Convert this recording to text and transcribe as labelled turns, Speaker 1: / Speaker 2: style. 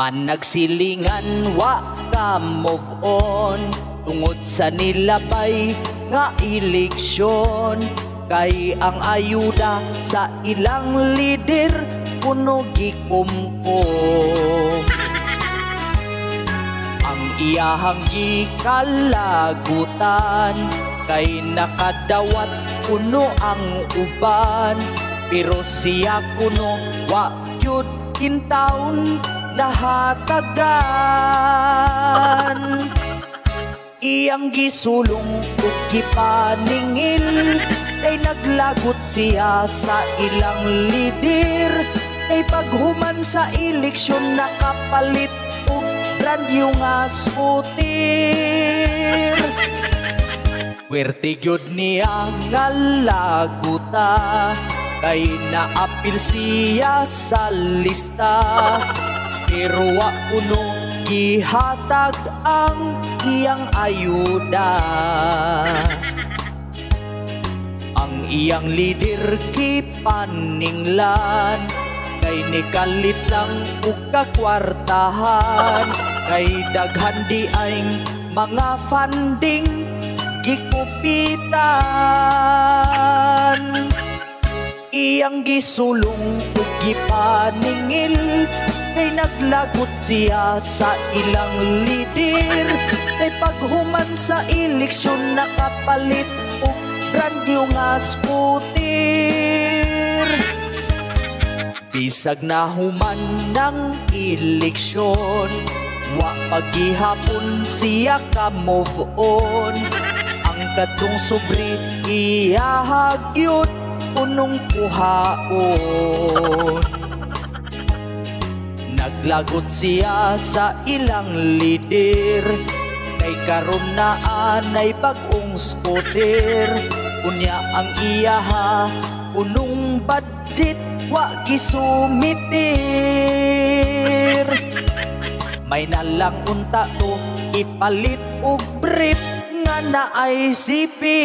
Speaker 1: man nagsilingan wa ka move on tungod sa nilabay nga eleksyon. Kay ang ayuda sa ilang lider kuno gikumkum. Ang iyahang gikalagutan kay nakadawat kuno ang uban, pero siya kuno wa gyud kintaon nahatagan. Iyang gisulong ug gipaningil kay naglagot siya sa ilang lider. Kay paghuman sa eleksyon nakapalit og brand new nga scooter. Puwerte gyud niya nga laguta kay naapil siya sa lista, pero wa kuno gihatag ang iyang ayuda. Ang iyang lider gipaninglan kay nikalit lang ug kakwartahan, kay daghan di ay mga funding gikupitan. Iyang gisulong ug gipaningil kay naglagot siya sa ilang lider. Kay paghuman sa eleksyon nakapalit og brand new nga scooter. Bisag na human ng eleksyon, wa paghihapon siya ka move on. Ang katong sobre ihahagyot punong kuhaon. Naglagot siya sa ilang lider kay karon na anay bagong scooter. Unya ang iyaha punong budget wa gisumitir. May nalang unta to ipalit og brief nga naay sipir.